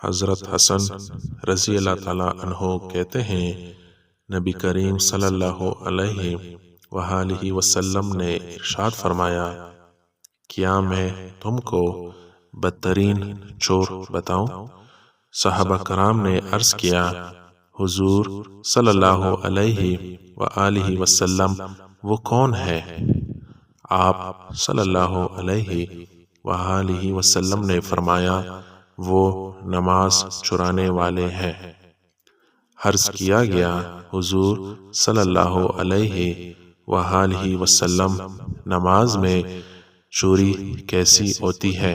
حضرت حسن رضی اللہ تعالیٰ عنہ کہتے ہیں نبی کریم صلی اللہ علیہ وآلہ وسلم نے ارشاد فرمایا کیا میں تم کو بدترین چور بتاؤں؟ صحابہ کرام نے عرض کیا حضور صلی اللہ علیہ وآلہ وسلم وہ کون ہے؟ آپ صلی اللہ علیہ وآلہ وسلم نے فرمایا وہ نماز چرانے والے ہیں۔ عرض کیا گیا حضور صلی اللہ علیہ وآلہ وسلم نماز میں چوری کیسی ہوتی ہے؟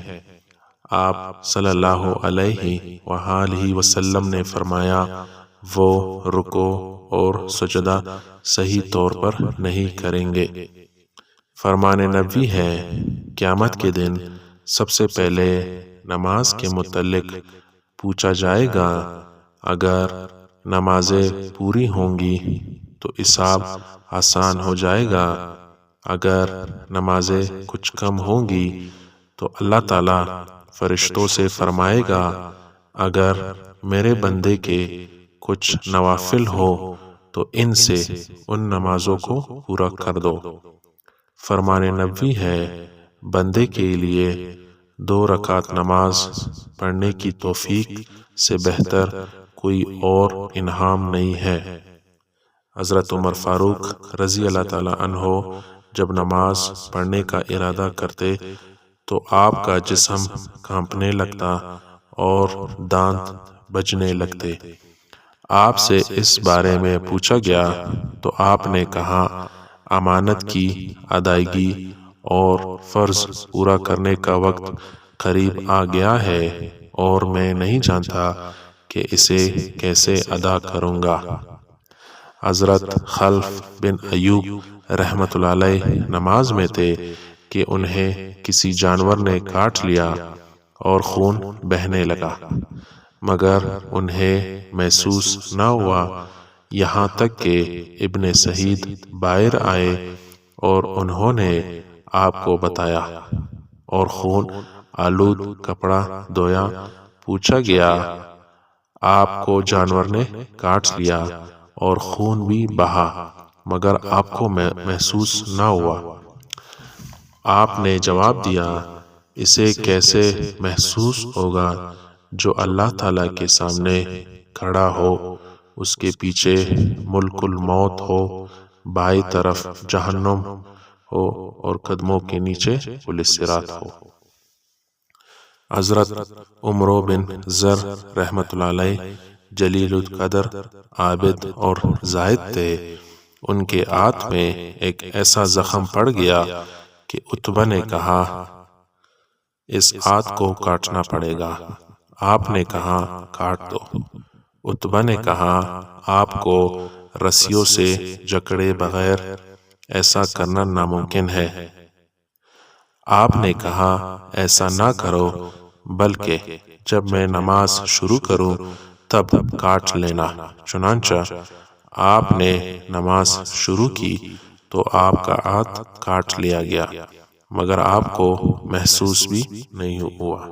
آپ صلی اللہ علیہ وآلہ وسلم نے فرمایا وہ رکوع اور سجدہ صحیح طور پر نہیں کریں گے۔ فرمان نبوی ہے قیامت کے دن سب سے پہلے نماز کے متعلق پوچھا جائے گا، اگر نمازیں پوری ہوں گی تو حساب آسان ہو جائے گا، اگر نمازیں کچھ کم ہوں گی تو اللہ تعالیٰ فرشتوں سے فرمائے گا اگر میرے بندے کے کچھ نوافل ہو تو ان سے ان نمازوں کو پورا کر دو۔ فرمان نبوی ہے بندے کے لیے 2 رکعت نماز پڑھنے کی توفیق سے بہتر کوئی اور انعام نہیں ہے۔ حضرت عمر فاروق رضی اللہ تعالیٰ عنہ جب نماز پڑھنے کا ارادہ کرتے تو آپ کا جسم کانپنے لگتا اور دانت بجنے لگتے۔ آپ سے اس بارے میں پوچھا گیا تو آپ نے کہا امانت کی ادائیگی اور فرض پورا کرنے کا وقت قریب آ گیا ہے اور میں نہیں جانتا کہ اسے کیسے ادا کروں گا۔ حضرت خلف بن ایوب رحمۃ اللہ علیہ نماز میں تھے کہ انہیں کسی جانور نے کاٹ لیا اور خون بہنے لگا، مگر انہیں محسوس نہ ہوا یہاں تک کہ ابن سعید باہر آئے اور انہوں نے آپ کو بتایا اور خون آلود کپڑا دھویا۔ پوچھا گیا آپ کو جانور نے کاٹ لیا اور خون بھی بہا مگر آپ کو محسوس نہ ہوا؟ آپ نے جواب دیا اسے کیسے محسوس ہوگا جو اللہ تعالیٰ کے سامنے کھڑا ہو، اس کے پیچھے ملک الموت ہو، بائیں طرف جہنم ہو اور قدموں کے نیچے پل صراط ہو۔ حضرت عمر بن زر رحمۃ اللہ علیہ جلیل القدر عابد اور زاہد تھے۔ ان کے ہاتھ میں ایک ایسا زخم پڑ گیا کہ عتبہ نے کہا اس ہاتھ کو کاٹنا پڑے گا۔ آپ نے کہا کاٹ دو۔ عتبہ نے کہا آپ کو رسیوں سے جکڑے بغیر ایسا کرنا ناممکن ہے۔ آپ نے کہا ایسا نہ کرو بلکہ جب میں نماز شروع کروں تب کاٹ لینا۔ چنانچہ آپ نے نماز شروع کی تو آپ کا ہاتھ کاٹ لیا گیا مگر آپ کو محسوس بھی نہیں ہوا۔